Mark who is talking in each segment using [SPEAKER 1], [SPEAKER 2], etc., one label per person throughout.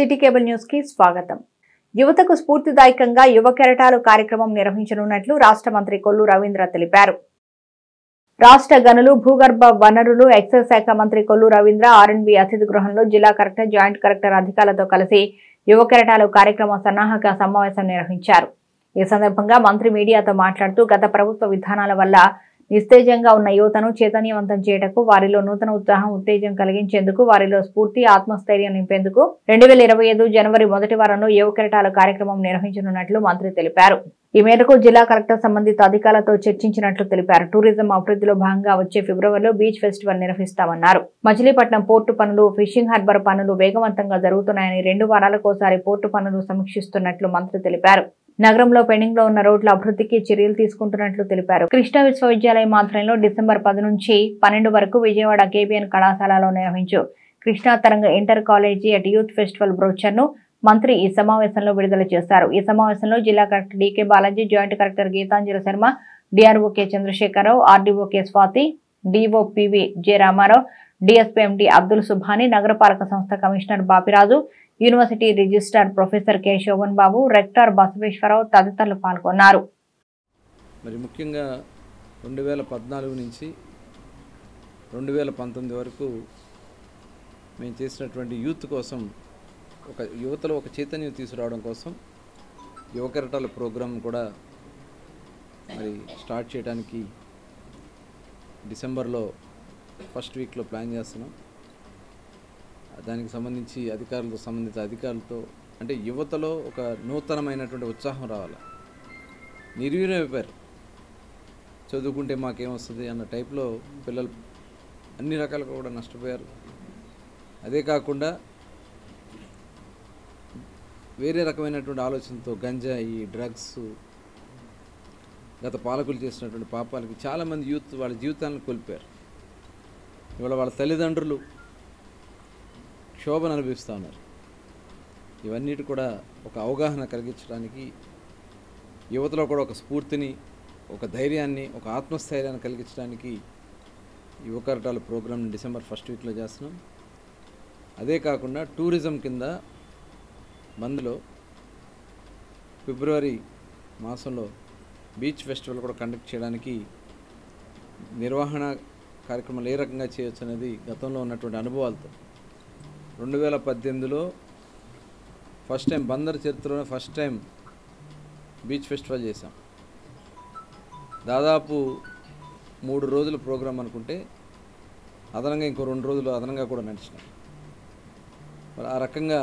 [SPEAKER 1] City cable news కి స్వాగతం. యువతకు స్ఫూర్తిదాయకంగా యువ కెరటాలు కార్యక్రమం నిర్వహించనున్నట్లు రాష్ట్ర మంత్రి కొల్లు రవీంద్ర తెలిపారు. రాష్ట్ర గనులు, భూగర్భ వనరులు, ఎక్సైజ్ శాఖ మంత్రి కొల్లు రవీంద్ర ఆర్ఎండ్బి అతిథి గృహంలో జిల్లా కలెక్టర్, జాయింట్ కలెక్టర్ అధికారులతో కలిసి యువ కెరటాలు కార్యక్రమ సన్నాహక సమావేశం నిర్వహించారు. ఈ సందర్భంగా మంత్రి మీడియాతో మాట్లాడుతూ గత ప్రభుత్వ విధానాల వల్ల నిస్తేజంగా ఉన్న యువతను చైతన్యవంతం చేయటకు, వారిలో నూతన ఉత్సాహం, ఉత్తేజం కలిగించేందుకు, వారిలో స్ఫూర్తి, ఆత్మస్థైర్యం నింపేందుకు 2025 జనవరి మొదటి వారంలో యువ కెరటాల కార్యక్రమం నిర్వహించనున్నట్లు మంత్రి తెలిపారు. ఈ మేరకు జిల్లా కలెక్టర్ సంబంధిత అధికారులతో చర్చించినట్లు తెలిపారు. టూరిజం అభివృద్ధిలో భాగంగా వచ్చే ఫిబ్రవరిలో బీచ్ ఫెస్టివల్ నిర్వహిస్తామన్నారు. మచిలీపట్నం పోర్టు పనులు, ఫిషింగ్ హార్బర్ పనులు వేగవంతంగా జరుగుతున్నాయని 2 వారాలకోసారి పోర్టు పనులు సమీక్షిస్తున్నట్లు మంత్రి తెలిపారు. నగరంలో పెండింగ్ లో ఉన్న రోడ్ల అభివృద్ధికి చర్యలు తీసుకుంటున్నట్లు తెలిపారు. కృష్ణా విశ్వవిద్యాలయం ఆధ్వర్యంలో డిసెంబర్ 10 నుంచి 12 వరకు విజయవాడ కేబీఎన్ కళాశాలలో నిర్వహించు Krishna Taranga inter college at youth festival brochure ను మంత్రి ఈ సమావేశంలో విడుదల చేశారు. ఈ సమావేశంలో జిల్లా collector DK Balaji, joint collector Geetanjali Sharma, DRO K Chandrasekhararao, RDO K Swathi, DO PV J Ramarao, DSP MD Abdul Subhani, నగరపాలక సంస్థ commissioner Bapiraju, university registrar professor K Sobhan Babu, rector Basaveswararao తదితరులు పాల్గొన్నారు.
[SPEAKER 2] మరి ముఖ్యంగా 2014 నుంచి 2019 వరకు మేము చేసినటువంటి యూత్ కోసం, యువతలో ఒక చైతన్యం తీసుకురావడం కోసం యువ కెరటాల ప్రోగ్రాం కూడా మరి స్టార్ట్ చేయడానికి డిసెంబర్లో ఫస్ట్ వీక్లో ప్లాన్ చేస్తున్నాం. దానికి సంబంధించి సంబంధిత అధికారులతో, అంటే యువతలో ఒక నూతనమైనటువంటి ఉత్సాహం రావాలి. నిర్వీర్యం అయిపోయారు, చదువుకుంటే మాకేమొస్తుంది అన్న టైప్లో పిల్లలు అన్ని రకాలుగా కూడా నష్టపోయారు. అదే కాకుండా వేరే రకమైనటువంటి ఆలోచనతో గంజాయి, డ్రగ్స్, గత పాలకులు చేసినటువంటి పాపాలకి చాలామంది యూత్ వాళ్ళ జీవితాలను కోల్పోయారు. ఇవాళ వాళ్ళ తల్లిదండ్రులు క్షోభను అనుభవిస్తూ ఉన్నారు. ఇవన్నిటి కూడా ఒక అవగాహన కలిగించడానికి, యువతలో కూడా ఒక స్ఫూర్తిని, ఒక ధైర్యాన్ని, ఒక ఆత్మస్థైర్యాన్ని కలిగించడానికి యువ కెరటాల ప్రోగ్రామ్ డిసెంబర్ ఫస్ట్ వీక్లో చేస్తున్నాం. అదే కాకుండా టూరిజం కింద మందులో ఫిబ్రవరి మాసంలో బీచ్ ఫెస్టివల్ కూడా కండక్ట్ చేయడానికి నిర్వహణ కార్యక్రమాలు ఏ రకంగా చేయొచ్చు అనేది గతంలో ఉన్నటువంటి అనుభవాలతో 2018లో ఫస్ట్ టైం, బందర్ చరిత్రలో ఫస్ట్ టైం బీచ్ ఫెస్టివల్ చేశాం. దాదాపు 3 రోజుల ప్రోగ్రాం అనుకుంటే అదనంగా ఇంకో 2 రోజులు అదనంగా కూడా నడిచినాయి. మరి ఆ రకంగా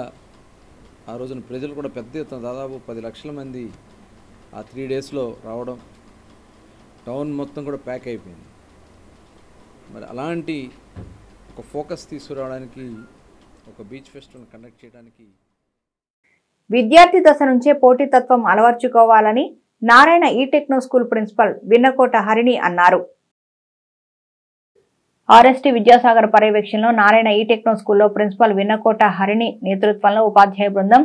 [SPEAKER 2] ఆ రోజున ప్రజలు కూడా పెద్ద ఎత్తున దాదాపు 10 లక్షల మంది ఆ 3 డేస్లో రావడం, టౌన్ మొత్తం కూడా ప్యాక్ అయిపోయింది. మరి అలాంటి ఒక ఫోకస్ తీసుకురావడానికి, ఒక బీచ్ ఫెస్టివల్ కండక్ట్ చేయడానికి
[SPEAKER 1] విద్యార్థి దశ నుంచే పోటీతత్వం అలవర్చుకోవాలని Narayana e techno school principal Vinnakota Harini అన్నారు. ఆర్ఎస్టీ విద్యాసాగర్ పర్యవేక్షణలో నారాయణ ఈ టెక్నో స్కూల్లో ప్రిన్సిపల్ విన్నకోట హరిణి నేతృత్వంలో ఉపాధ్యాయ బృందం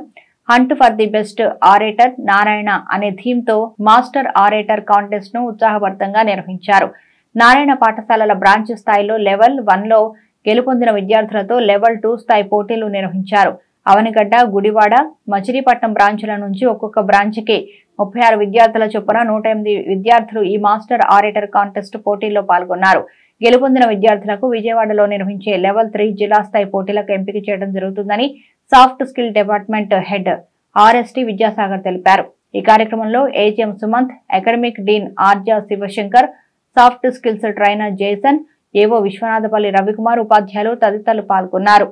[SPEAKER 1] hunt for the best orator Narayana అనే థీమ్ తో మాస్టర్ ఆరేటర్ కాంటెస్ట్ ను ఉత్సాహభరితంగా నిర్వహించారు. నారాయణ పాఠశాలల బ్రాంచ్ స్థాయిలో లెవెల్ 1లో గెలుపొందిన విద్యార్థులతో లెవెల్ 2 స్థాయి పోటీలు నిర్వహించారు. అవనిగడ్డ, గుడివాడ, మచిలీపట్నం బ్రాంచుల నుంచి ఒక్కొక్క బ్రాంచ్కి 36 విద్యార్థుల చొప్పున 108 విద్యార్థులు ఈ మాస్టర్ ఆరేటర్ కాంటెస్ట్ పోటీల్లో పాల్గొన్నారు. గెలుపొందిన విద్యార్థులకు విజయవాడలో నిర్వహించే లెవెల్ 3 జిల్లా స్థాయి పోటీలకు ఎంపిక చేయడం జరుగుతుందని soft skill department head RST Vidyasagar తెలిపారు. ఈ కార్యక్రమంలో AGM Sumanth, academic dean Arja Sivasankar, soft skills trainer Jason, AO Viswanathapalli Ravikumar, ఉపాధ్యాయులు తదితరులు పాల్గొన్నారు.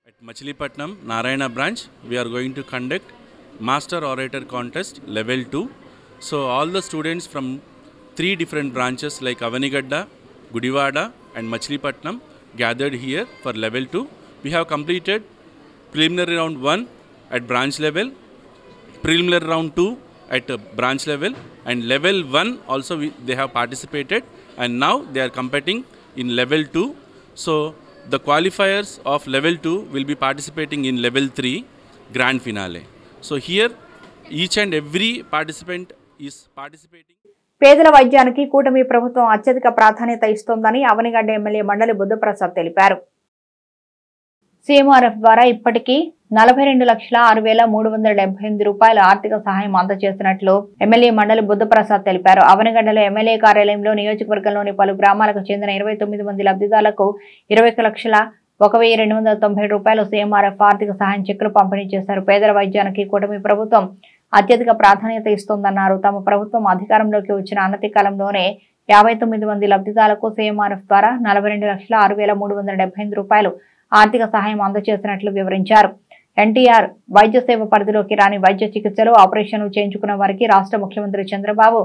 [SPEAKER 3] At Machilipatnam Narayana branch, we are going to conduct Master Orator Contest Level 2. So all the students from 3 different branches like Avanigadda, Gudivada and Machilipatnam gathered here for Level 2. We have completed preliminary round 1 at branch level, preliminary round 2 at branch level, and Level 1 also they have participated, and now they are competing in Level 2. So the qualifiers of Level 2 will be participating in Level 3 Grand Finale. So here each and every participant is participating.
[SPEAKER 1] పేదల వైద్యానికి కూటమి ప్రభుత్వం అత్యధిక ప్రాధాన్యత ఇస్తోందని Avanigadda MLA మండలి బుద్ధప్రసాద్ తెలిపారు. CMRF ద్వారా ఇప్పటికీ 42,06,378 రూపాయల ఆర్థిక సహాయం అందజేస్తున్నట్లు ఎమ్మెల్యే మండలి బుద్ధప్రసాద్ తెలిపారు. అవనిగడ్డలో ఎమ్మెల్యే కార్యాలయంలో నియోజకవర్గంలోని పలు గ్రామాలకు చెందిన 29 మంది లబ్ధిదారులకు 21,01,290 రూపాయలు సీఎంఆర్ఎఫ్ ఆర్థిక సహాయం చెక్కులు పంపిణీ చేశారు. పేదల వైద్యానికి కూటమి ప్రభుత్వం అత్యధిక ప్రాధాన్యత ఇస్తోందన్నారు. తమ ప్రభుత్వం అధికారంలోకి వచ్చిన అనతి కాలంలోనే 59 మంది లబ్ధిదారులకు సీఎంఆర్ఎఫ్ ద్వారా 42,06,378 రూపాయలు ఆర్థిక సహాయం అందజేసినట్లు వివరించారు. ఎన్టీఆర్ వైద్య సేవ పరిధిలోకి రాని వైద్య చికిత్సలు, ఆపరేషన్లు చేయించుకున్న వారికి రాష్ట్ర ముఖ్యమంత్రి చంద్రబాబు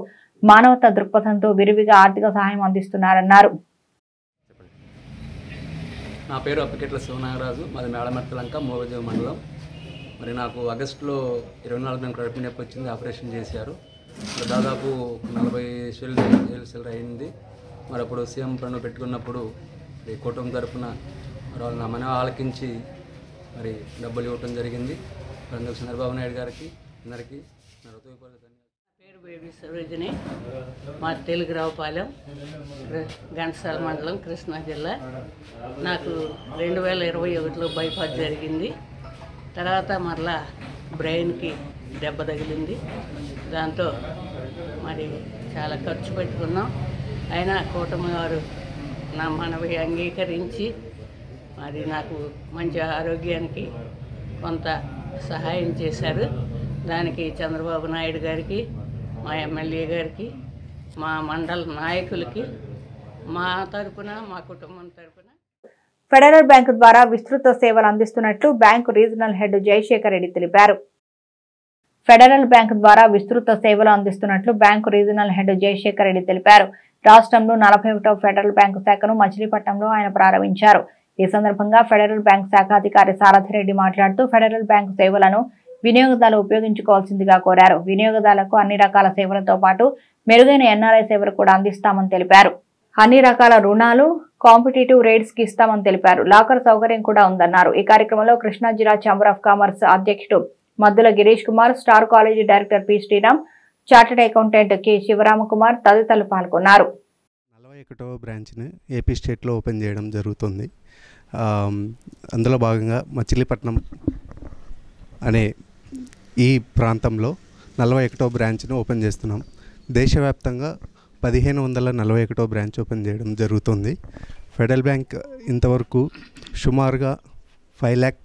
[SPEAKER 1] మానవతా దృక్పథంతో విరివిగా ఆర్థిక సహాయం అందిస్తున్నారన్నారు.
[SPEAKER 4] నా పేరు అప్పికెట్ల శివనాగరాజు, మాది మేడమెత్తలంక, మోగదేవి మండలం. మరి నాకు ఆగస్టులో 24 కడుపు నొప్పి వచ్చింది, ఆపరేషన్ చేశారు. దాదాపు 40 చిల్లర అయింది. మరి అప్పుడు సీఎం పన్ను పెట్టుకున్నప్పుడు కుటుంబం తరఫున వాళ్ళు నా మన ఆలకించి మరి డబ్బులు ఇవ్వటం జరిగింది. అందుకు చంద్రబాబు నాయుడు గారికి అందరికీ నా హృదయపూర్వక ధన్యవాదాలు.
[SPEAKER 5] పేరు బేబీ సరోజిని, మా తెలుగురావుపాలెం, ఘంటసాల మండలం, కృష్ణా జిల్లా. నాకు 2021లో బైపాస్ జరిగింది. తర్వాత మరలా బ్రెయిన్కి దెబ్బ తగిలింది. దాంతో మరి చాలా ఖర్చు పెట్టుకున్నాం. అయినా కూటమి వారు నా మనవి అంగీకరించి మరి నాకు మంచి ఆరోగ్యానికి కొంత సహాయం చేశారు. దానికి చంద్రబాబు నాయుడు గారికి, మా ఎమ్మెల్యే గారికి, మా మండల నాయకులకి, మా తరపున, మా కుటుంబం తరపున.
[SPEAKER 1] ఫెడరల్ బ్యాంకు ద్వారా విస్తృత సేవలు అందిస్తున్నట్లు bank regional head Jayasekhar Reddy తెలిపారు. ఫెడరల్ బ్యాంకు ద్వారా విస్తృత సేవలు అందిస్తున్నట్లు bank regional head Jayasekhar Reddy తెలిపారు. రాష్ట్రంలో 41వ ఫెడరల్ బ్యాంకు శాఖను మచిలీపట్నంలో ఆయన ప్రారంభించారు. ఈ సందర్భంగా ఫెడరల్ బ్యాంక్ శాఖ అధికారి సారథిరెడ్డి మాట్లాడుతూ ఫెడరల్ బ్యాంకు సేవలను వినియోగదారులు ఉపయోగించుకోవాల్సిందిగా కోరారు. వినియోగదారులకు అన్ని రకాల సేవలతో పాటు మెరుగైన ఎన్ఆర్ఐ సేవలు కూడా అందిస్తామని తెలిపారు. అన్ని రకాల రుణాలు కాంపిటేటివ్ రేట్స్ కి ఇస్తామని తెలిపారు. లాకర్ సౌకర్యం కూడా ఉందన్నారు. ఈ కార్యక్రమంలో కృష్ణా జిల్లా ఛాంబర్ ఆఫ్ కామర్స్ అధ్యక్షుడు Maddula Girish Kumar, star college director P Sriram, chartered accountant K Sivaramakumar తదితరులు పాల్గొన్నారు.
[SPEAKER 6] 41వ బ్రాంచ్ని ఏపీ స్టేట్లో ఓపెన్ చేయడం జరుగుతుంది. అందులో భాగంగా మచిలీపట్నం అనే ఈ ప్రాంతంలో 41వ బ్రాంచ్ను ఓపెన్ చేస్తున్నాం. దేశవ్యాప్తంగా 1541వ బ్రాంచ్ ఓపెన్ చేయడం జరుగుతుంది. ఫెడరల్ బ్యాంక్ ఇంతవరకు సుమారుగా 5 lakh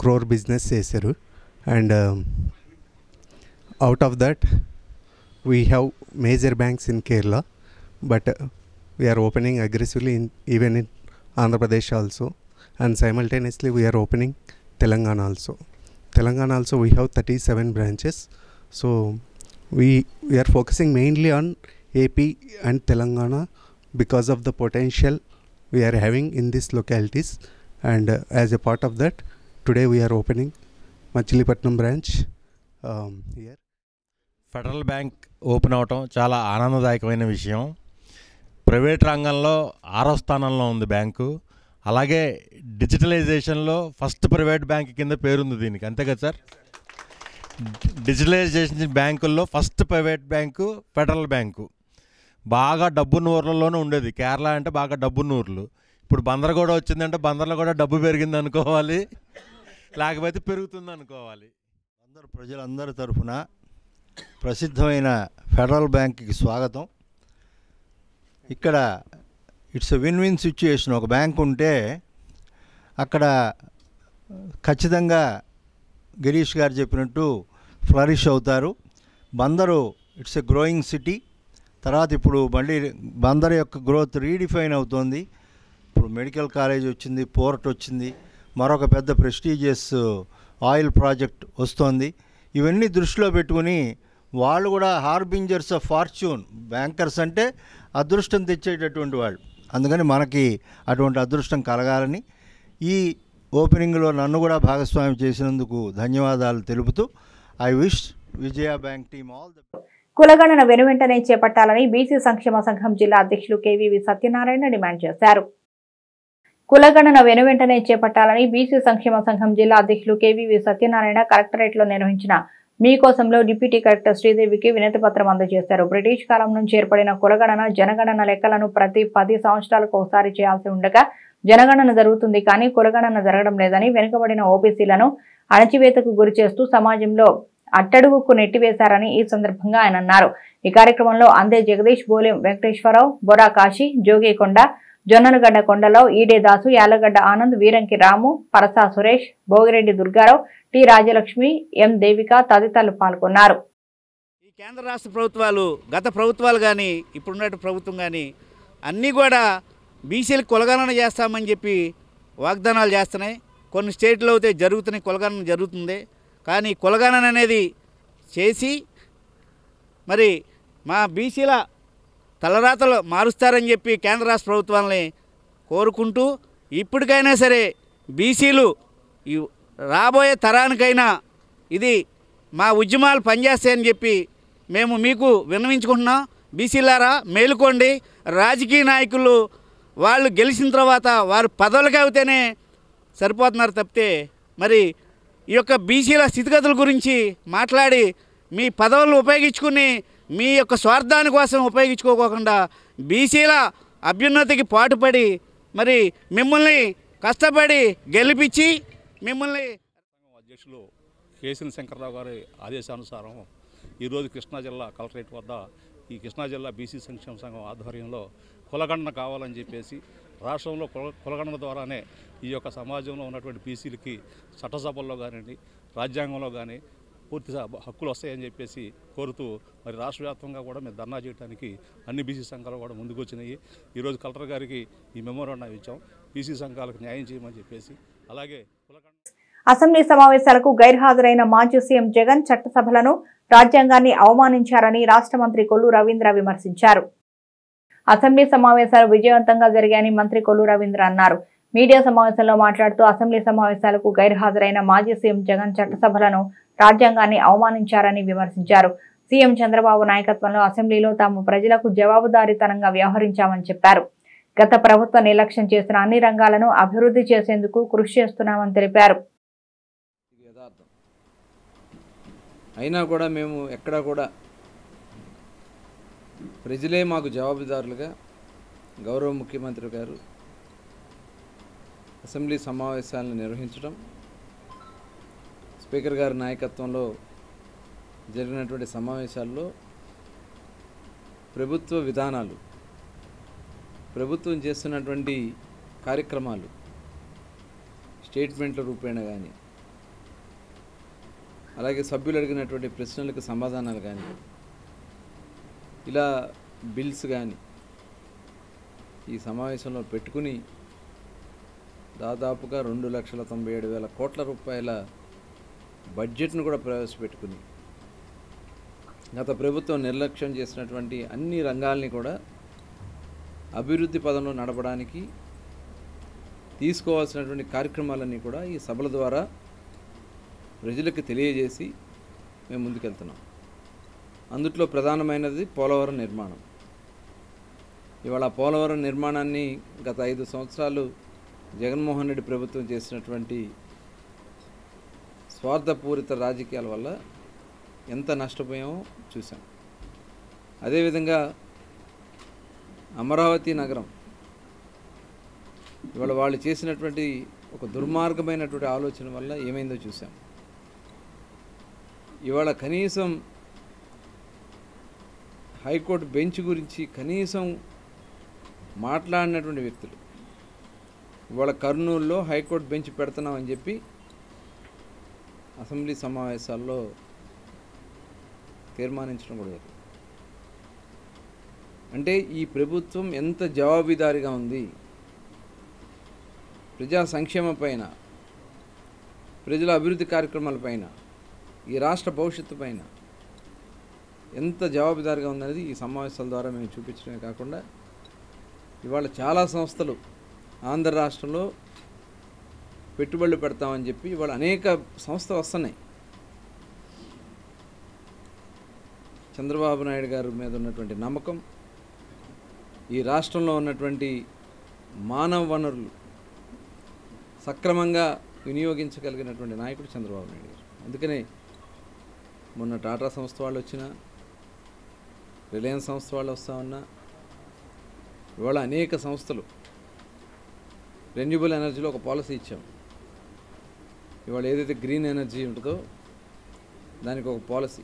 [SPEAKER 6] crore బిజినెస్ చేశారు. And out of that we have major banks in Kerala, but we are opening aggressively even in Andhra Pradesh also, and simultaneously we are opening Telangana also. Telangana also we have 37 branches. So we are focusing mainly on AP and Telangana because of the potential we are having in these localities, and as a part of that today we are opening Machilipatnam branch here.
[SPEAKER 7] Federal bank open అవటం చాలా ఆనందదాయకమైన విషయం. Private రంగంలో 6వ స్థానంలో ఉంది bank. అలాగే డిజిటలైజేషన్లో first private bank కింద పేరుంది దీనికి, అంతే కదా సార్? డిజిటలైజేషన్ బ్యాంకుల్లో first private bank federal bank. బాగా డబ్బున్న ఊర్లలోనే ఉండేది. కేరళ అంటే బాగా డబ్బున్న ఊర్లు. ఇప్పుడు బందర్ కూడా వచ్చిందంటే బందర్లో కూడా డబ్బు పెరిగింది అనుకోవాలి, లేకపోతే పెరుగుతుంది అనుకోవాలి.
[SPEAKER 8] ప్రజలందరి తరఫున ప్రసిద్ధమైన ఫెడరల్ బ్యాంక్కి స్వాగతం. ఇక్కడ it's a win win situation. ఒక బ్యాంక్ ఉంటే అక్కడ ఖచ్చితంగా గిరీష్ గారు చెప్పినట్టు ఫ్లరిష్ అవుతారు. Bandar it's a growing city. తర్వాత ఇప్పుడు మళ్ళీ బందర్ యొక్క గ్రోత్ రీడిఫైన్ అవుతోంది. ఇప్పుడు మెడికల్ కాలేజ్ వచ్చింది, పోర్ట్ వచ్చింది, మరొక పెద్ద ప్రెస్టీజియస్ ఆయిల్ ప్రాజెక్ట్ వస్తోంది. ఇవన్నీ దృష్టిలో పెట్టుకుని వాళ్ళు కూడా హార్బింజర్స్ ఆఫ్ ఫార్చ్యూన్, బ్యాంకర్స్ అంటే అదృష్టం తెచ్చేటటువంటి వాళ్ళు. అందుకని మనకి అటువంటి అదృష్టం కలగాలని ఈ ఓపెనింగ్లో నన్ను కూడా భాగస్వామ్యం చేసినందుకు ధన్యవాదాలు తెలుపుతూ I wish Vijaya bank team all the.
[SPEAKER 1] కులగణన వెనువెంటనే చేపట్టాలని బీసీ సంక్షేమ సంఘం జిల్లా అధ్యక్షులు కేవీవి సత్యనారాయణ డిమాండ్ చేశారు. కులగణన వెనువెంటనే చేపట్టాలని బీసీ సంక్షేమ సంఘం జిల్లా అధ్యక్షులు కేవీవి సత్యనారాయణ కలెక్టరేట్లో నిర్వహించిన మీకోసంలో డిప్యూటీ కలెక్టర్ శ్రీదేవికి వినతి పత్రం అందజేశారు. బ్రిటిష్ కాలం నుంచి ఏర్పడిన కులగణన జనగణన లెక్కలను ప్రతి 10 సంవత్సరాలకు ఒకసారి చేయాల్సి ఉండగా జనగణన జరుగుతుంది కానీ కులగణన జరగడం లేదని, వెనుకబడిన ఓబీసీలను అణచివేతకు గురి చేస్తూ సమాజంలో అట్టడుగుకు నెట్టివేశారని ఈ సందర్భంగా ఆయన అన్నారు. ఈ కార్యక్రమంలో అందే జగదీష్, బోలెం వెంకటేశ్వరరావు, బొరా కాశీ, జోగికొండ, జొన్నలగడ్డ కొండలో, ఈడే దాసు, యాలగడ్డ ఆనంద్, వీరంకి రాము, పరసా సురేష్, భోగిరెడ్డి దుర్గారావు, టి రాజలక్ష్మి, ఎం దేవిక తదితరులు పాల్గొన్నారు.
[SPEAKER 9] ఈ కేంద్ర రాష్ట్ర ప్రభుత్వాలు, గత ప్రభుత్వాలు కానీ ఇప్పుడున్న ప్రభుత్వం కానీ అన్నీ కూడా బీసీలకు కులగణన చేస్తామని చెప్పి వాగ్దానాలు చేస్తున్నాయి. కొన్ని స్టేట్లో అయితే జరుగుతున్నాయి, కులగణన జరుగుతుంది. కానీ కులగణన అనేది చేసి మరి మా బీసీల తలరాతలు మారుస్తారని చెప్పి కేంద్ర రాష్ట్ర ప్రభుత్వాలని కోరుకుంటూ ఇప్పటికైనా సరే బీసీలు రాబోయే తరానికైనా ఇది మా ఉద్యమాలు పనిచేస్తాయని చెప్పి మేము మీకు విన్నవించుకుంటున్నాం. బీసీలారా మేలుకోండి. రాజకీయ నాయకులు వాళ్ళు గెలిచిన తర్వాత వారు పదవులకి అవుతేనే సరిపోతున్నారు తప్పితే మరి ఈ యొక్క బీసీల స్థితిగతుల గురించి మాట్లాడి మీ పదవులను ఉపయోగించుకుని మీ యొక్క స్వార్థాని కోసం ఉపయోగించుకోకుండా బీసీల అభ్యున్నతికి పాటుపడి మరి మిమ్మల్ని కష్టపడి గెలిపించి మిమ్మల్ని
[SPEAKER 10] అధ్యక్షులు కేసీఎన్ శంకర్రావు గారి ఆదేశానుసారం ఈరోజు కృష్ణా జిల్లా కలెక్టరేట్ వద్ద ఈ కృష్ణా జిల్లా బీసీ సంక్షేమ సంఘం ఆధ్వర్యంలో కులగణన కావాలని చెప్పేసి రాష్ట్రంలో కులగణన ద్వారానే ఈ యొక్క సమాజంలో ఉన్నటువంటి బీసీలకి చట్టసభల్లో కానివ్వండి, రాజ్యాంగంలో కానీ పూర్తి హక్కులు వస్తాయని చెప్పేసి కోరుతూ మరి రాష్ట్ర వ్యాప్తంగా కూడా మేము ధర్నా చేయడానికి అన్ని బీసీ సంఘాలు కూడా ముందుకు వచ్చినాయి. ఈరోజు కలెక్టర్ గారికి ఈ మెమోరాండం ఇచ్చాం, బీసీ సంఘాలకు న్యాయం చేయమని చెప్పేసి. అలాగే
[SPEAKER 1] అసెంబ్లీ సమావేశాలకు గైర్హాజరైన మాజీ సీఎం జగన్ చట్టసభలను, రాజ్యాంగాన్ని అవమానించారని రాష్ట్ర మంత్రి కొల్లు రవీంద్ర విమర్శించారు. అసెంబ్లీ సమావేశాలు విజయవంతంగా జరిగాయని మంత్రి కొల్లు రవీంద్ర అన్నారు. మీడియా సమావేశంలో మాట్లాడుతూ అసెంబ్లీ సమావేశాలకు గైర్హాజరైన మాజీ సీఎం జగన్ చట్టసభలను, రాజ్యాంగాన్ని అవమానించారని విమర్శించారు. సీఎం చంద్రబాబు నాయకత్వంలో అసెంబ్లీలో తాము ప్రజలకు జవాబుదారీతనంగా వ్యవహరించామని చెప్పారు. గత ప్రభుత్వం నిర్లక్ష్యం చేసిన అన్ని రంగాలను అభివృద్ధి చేసేందుకు కృషి చేస్తున్నామని తెలిపారు.
[SPEAKER 2] అయినా కూడా మేము ఎక్కడా కూడా ప్రజలే మాకు జవాబుదారులుగా గౌరవ ముఖ్యమంత్రి గారు అసెంబ్లీ సమావేశాలను నిర్వహించడం, స్పీకర్ గారి నాయకత్వంలో జరిగినటువంటి సమావేశాల్లో ప్రభుత్వ విధానాలు, ప్రభుత్వం చేస్తున్నటువంటి కార్యక్రమాలు స్టేట్మెంట్ల రూపేణ కానీ, అలాగే సభ్యులు అడిగినటువంటి ప్రశ్నలకు సమాధానాలు కానీ, ఇలా బిల్స్ కానీ ఈ సమావేశంలో పెట్టుకుని దాదాపుగా 2,97,000 కోట్ల రూపాయల బడ్జెట్ను కూడా ప్రవేశపెట్టుకుని గత ప్రభుత్వం నిర్లక్ష్యం చేసినటువంటి అన్ని రంగాల్ని కూడా అభివృద్ధి పదంలో నడపడానికి తీసుకోవాల్సినటువంటి కార్యక్రమాలన్నీ కూడా ఈ సభల ద్వారా ప్రజలకు తెలియజేసి మేము ముందుకెళ్తున్నాం. అందుట్లో ప్రధానమైనది పోలవరం నిర్మాణం. ఇవాళ పోలవరం నిర్మాణాన్ని గత 5 సంవత్సరాలు జగన్మోహన్ రెడ్డి ప్రభుత్వం చేసినటువంటి స్వార్థపూరిత రాజకీయాల వల్ల ఎంత నష్టపోయామో చూసాం. అదేవిధంగా అమరావతి నగరం ఇవాళ వాళ్ళు చేసినటువంటి ఒక దుర్మార్గమైనటువంటి ఆలోచన వల్ల ఏమైందో చూసాం. ఇవాళ కనీసం హైకోర్టు బెంచ్ గురించి కనీసం మాట్లాడినటువంటి వ్యక్తులు ఇవాళ కర్నూలులో హైకోర్టు బెంచ్ పెడుతున్నామని చెప్పి అసెంబ్లీ సమావేశాల్లో తీర్మానించడం కూడా జరిగింది. అంటే ఈ ప్రభుత్వం ఎంత జవాబుదారీగా ఉంది, ప్రజా సంక్షేమం పైన, ప్రజల అభివృద్ధి కార్యక్రమాలపైన, ఈ రాష్ట్ర భవిష్యత్తు పైన ఎంత జవాబుదారీగా ఉందనేది ఈ సమావేశాల ద్వారా మేము చూపించడమే కాకుండా ఇవాళ చాలా సంస్థలు ఆంధ్ర రాష్ట్రంలో పెట్టుబడులు పెడతామని చెప్పి ఇవాళ అనేక సంస్థలు వస్తున్నాయి. చంద్రబాబు నాయుడు గారి మీద ఉన్నటువంటి నమ్మకం, ఈ రాష్ట్రంలో ఉన్నటువంటి మానవ వనరులు సక్రమంగా వినియోగించగలిగినటువంటి నాయకుడు చంద్రబాబు నాయుడు గారు. అందుకనే మొన్న టాటా సంస్థ వాళ్ళు వచ్చినా, రిలయన్స్ సంస్థ వాళ్ళు వస్తూ ఉన్నా, ఇవాళ అనేక సంస్థలు రెన్యూబుల్ ఎనర్జీలో ఒక పాలసీ ఇచ్చాం. ఇవాళ ఏదైతే గ్రీన్ ఎనర్జీ ఉంటుందో దానికి ఒక policy,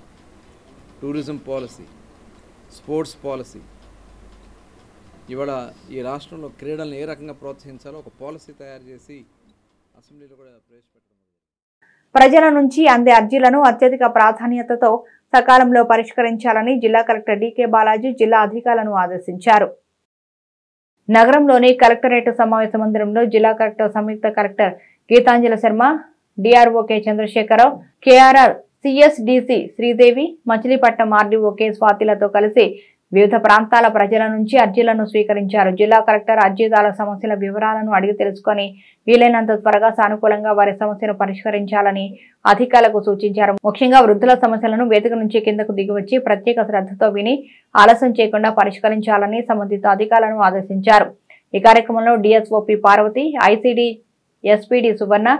[SPEAKER 2] tourism policy, sports policy, ఇవాళ ఈ రాష్ట్రంలో క్రీడలను ఏ రకంగా ప్రోత్సహించాలో ఒక పాలసీ తయారు చేసి అసెంబ్లీలో కూడా ప్రవేశపెట్టడం.
[SPEAKER 1] ప్రజల నుంచి అందే అర్జీలను అత్యధిక ప్రాధాన్యతతో సకాలంలో పరిష్కరించాలని జిల్లా కలెక్టర్ డికే బాలాజీ జిల్లా అధికారులను ఆదేశించారు. నగరంలోని కలెక్టరేట్ సమావేశ మందిరంలో జిల్లా కలెక్టర్ సంయుక్త collector Geetanjali Sharma, DRO K Chandrasekhararao, KRR CSDC Sridevi, Machilipatnam RDO K స్వాతిలతో కలిసి వివిధ ప్రాంతాల ప్రజల నుంచి అర్జీలను స్వీకరించారు. జిల్లా కలెక్టర్ అర్జీదారుల సమస్యల వివరాలను అడిగి తెలుసుకుని వీలైనంత త్వరగా సానుకూలంగా వారి సమస్యను పరిష్కరించాలని అధికారులకు సూచించారు. ముఖ్యంగా వృద్ధుల సమస్యలను వేదిక నుంచి కిందకు దిగివచ్చి ప్రత్యేక శ్రద్ధతో విని ఆలస్యం చేయకుండా పరిష్కరించాలని సంబంధిత అధికారులను ఆదేశించారు. ఈ కార్యక్రమంలో DSOP Parvathi, ICD SPD Suvarna,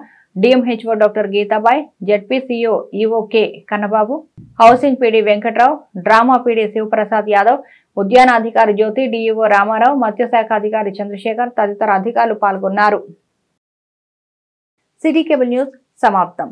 [SPEAKER 1] DMHO doctor Geetabai, ZPCO EOK Kannababu, housing PD Venkatrao, డ్రామా పీడీ శివప్రసాద్ యాదవ్, ఉద్యానాధికారి జ్యోతి, డిఈఓ రామారావు, మత్స్యశాఖ అధికారి చంద్రశేఖర్ తదితర అధికారులు పాల్గొన్నారు. సిటీ కేబుల్ న్యూస్ సమాప్తం.